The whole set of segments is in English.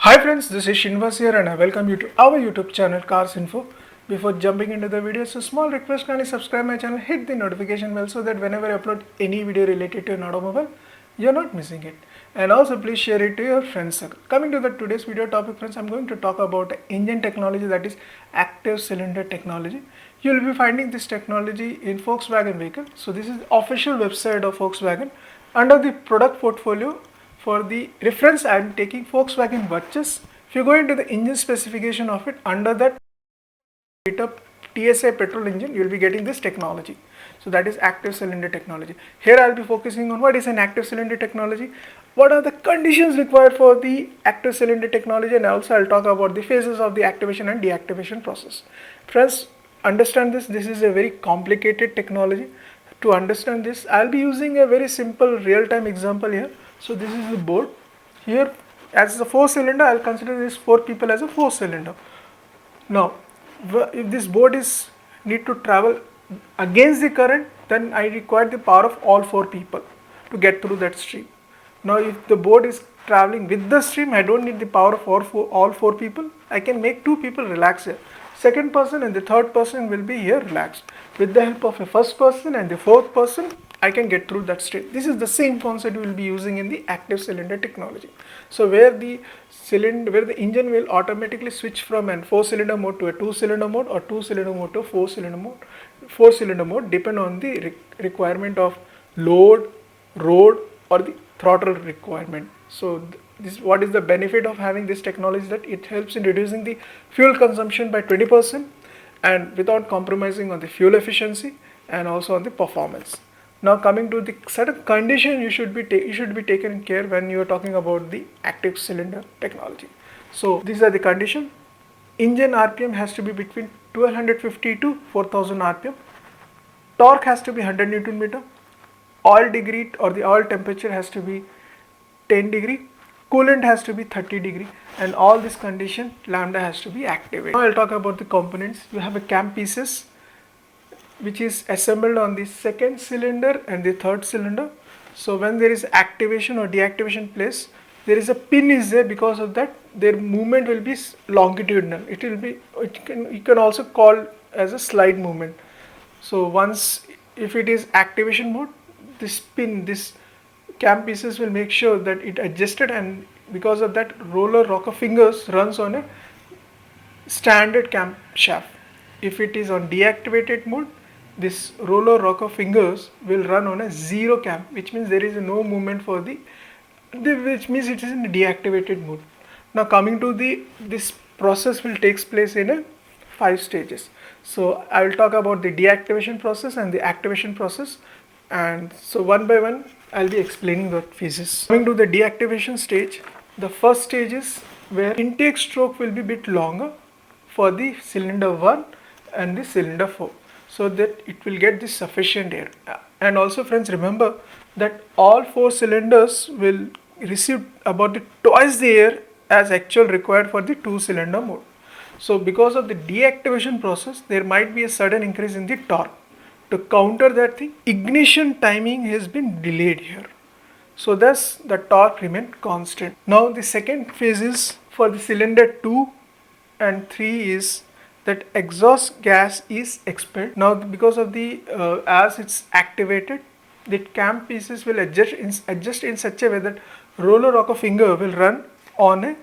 Hi friends, this is Shinvas here and I welcome you to our YouTube channel Cars Info. Before jumping into the video, so small request, kindly subscribe my channel, hit the notification bell so that whenever I upload any video related to an automobile, you're not missing it. And also please share it to your friends circle. Coming to the today's video topic friends, I'm going to talk about engine technology, that is active cylinder technology. You will be finding this technology in Volkswagen vehicle. So this is the official website of Volkswagen. Under the product portfolio, for the reference, I am taking Volkswagen Virtus. If you go into the engine specification of it, under that TSI petrol engine, you will be getting this technology. So that is active cylinder technology. Here I will be focusing on what is an active cylinder technology, what are the conditions required for the active cylinder technology, and also I will talk about the phases of the activation and deactivation process. Friends, understand this. This is a very complicated technology. To understand this, I will be using a very simple real-time example here. So this is the board. Here as a 4-cylinder, I will consider this 4 people as a 4-cylinder. Now, if this board is need to travel against the current, then I require the power of all 4 people to get through that stream. Now, if the board is traveling with the stream, I don't need the power of all four people. I can make 2 people relax here. Second person and the third person will be here relaxed. With the help of a first person and the fourth person, I can get through that state. This is the same concept we will be using in the active cylinder technology. So where the engine will automatically switch from a 4-cylinder mode to a 2-cylinder mode or 2-cylinder mode to 4-cylinder mode depend on the requirement of load, road or the throttle requirement. So this what is the benefit of having this technology, that it helps in reducing the fuel consumption by 20% and without compromising on the fuel efficiency and also on the performance. Now coming to the certain condition you should be taken care when you are talking about the active cylinder technology. So these are the condition. Engine RPM has to be between 1250 to 4000 RPM. Torque has to be 100 Newton meter. Oil degree or the oil temperature has to be 10 degree. Coolant has to be 30 degree, and all this condition lambda has to be activated. Now I'll talk about the components. You have a cam pieces which is assembled on the 2nd cylinder and the 3rd cylinder. So when there is activation or deactivation place, there is a pin is there. Because of that, their movement will be longitudinal. You can also call as a slide movement. So once if it is activation mode, this cam pieces will make sure that it adjusted, and because of that, roller rocker fingers runs on a standard camshaft. If it is on deactivated mode, this roller rocker fingers will run on a 0 cam, which means there is no movement for which means it is in deactivated mode. Now coming to this process will takes place in a 5 stages. So I will talk about the deactivation process and the activation process, and so one by one I'll be explaining the phases. Coming to the deactivation stage, the first stage is where intake stroke will be bit longer for the cylinder 1 and the cylinder 4, so that it will get the sufficient air. And also friends, remember that all 4 cylinders will receive about twice the air as actual required for the 2-cylinder mode. So because of the deactivation process, there might be a sudden increase in the torque. To counter that thing, ignition timing has been delayed here. So thus the torque remained constant. Now the second phase is for the cylinder 2 and 3 is that exhaust gas is expelled. Now because of the as it's activated, the cam pieces will adjust in such a way that roller rocker finger will run on a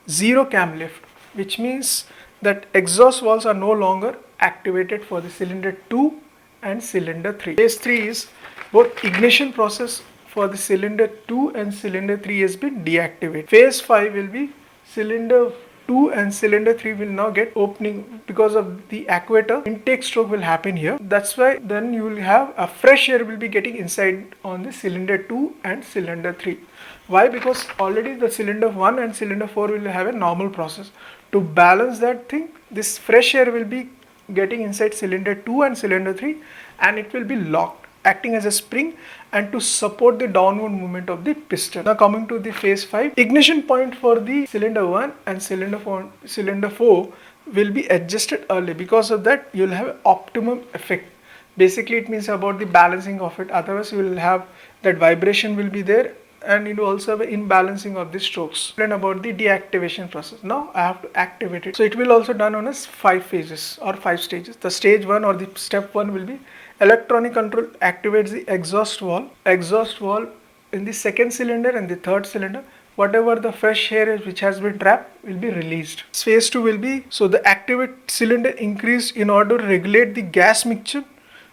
0 cam lift, which means that exhaust valves are no longer activated for the cylinder 2 and cylinder 3. Phase 3 is both ignition process for the cylinder 2 and cylinder 3 has been deactivated. Phase 5 will be cylinder 2 and cylinder 3 will now get opening because of the actuator. Intake stroke will happen here. That's why then you will have a fresh air will be getting inside on the cylinder 2 and cylinder 3. Why? Because already the cylinder 1 and cylinder 4 will have a normal process. To balance that thing, this fresh air will be getting inside cylinder 2 and cylinder 3, and it will be locked, acting as a spring and to support the downward movement of the piston. Now coming to the phase 5, ignition point for the cylinder 1 and cylinder 4 will be adjusted early. Because of that, you will have optimum effect. Basically it means about the balancing of it, otherwise you will have that vibration will be there and you also have an imbalancing of the strokes. Learn about the deactivation process. Now I have to activate it. So it will also done on as 5 phases or 5 stages. The stage 1 or the step 1 will be electronic control activates the exhaust valve. Exhaust valve in the second cylinder and the third cylinder, whatever the fresh air is which has been trapped will be released. Phase 2 will be, so the activate cylinder increased in order to regulate the gas mixture.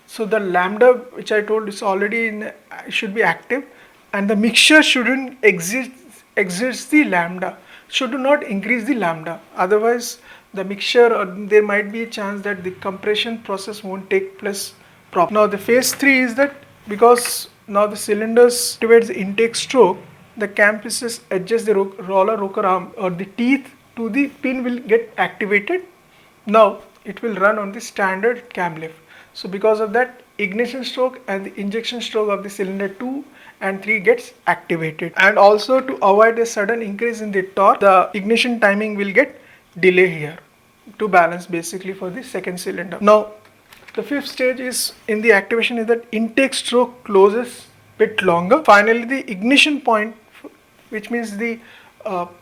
So the lambda which I told is already in, should be active, and the mixture shouldn't exist the lambda, should not increase the lambda, otherwise the mixture, or there might be a chance that the compression process won't take place properly. Now the phase 3 is that because now the cylinders towards the intake stroke, the cam pieces adjust the roller arm or the teeth to the pin will get activated. Now it will run on the standard cam lift. So because of that, ignition stroke and the injection stroke of the cylinder 2 and 3 gets activated. And also to avoid a sudden increase in the torque, the ignition timing will get delay here to balance basically for the second cylinder. Now the fifth stage is in the activation is that intake stroke closes bit longer. Finally the ignition point, which means the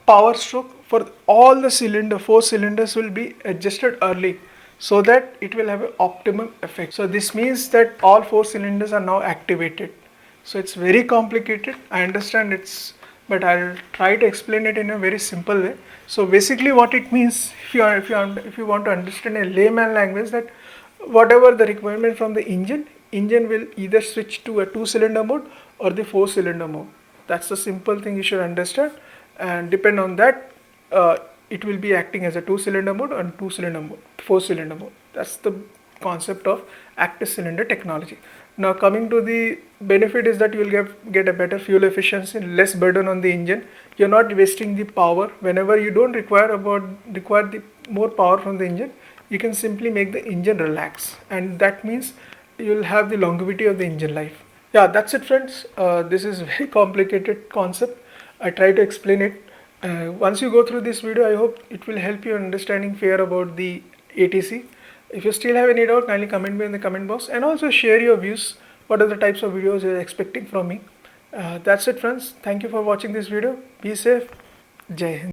power stroke for all the 4 cylinders will be adjusted early, so that it will have an optimum effect. So this means that all 4 cylinders are now activated. So it's very complicated, I understand it's, but I'll try to explain it in a very simple way. So basically what it means, if you want to understand a layman language, that whatever the requirement from the engine will either switch to a 2-cylinder mode or the 4-cylinder mode. That's the simple thing you should understand, and depend on that it will be acting as a 2-cylinder mode and 2-cylinder mode, 4-cylinder mode. That's the concept of active cylinder technology. Now coming to the benefit is that you will get a better fuel efficiency, less burden on the engine. You're not wasting the power. Whenever you don't require the more power from the engine, you can simply make the engine relax, and that means you'll have the longevity of the engine life. Yeah, that's it friends. This is very complicated concept. I try to explain it. Once you go through this video, I hope it will help you understanding fair about the ATC. If you still have any doubt, kindly comment me in the comment box, and also share your views. What are the types of videos you're expecting from me? That's it friends. Thank you for watching this video. Be safe. Jai Hind.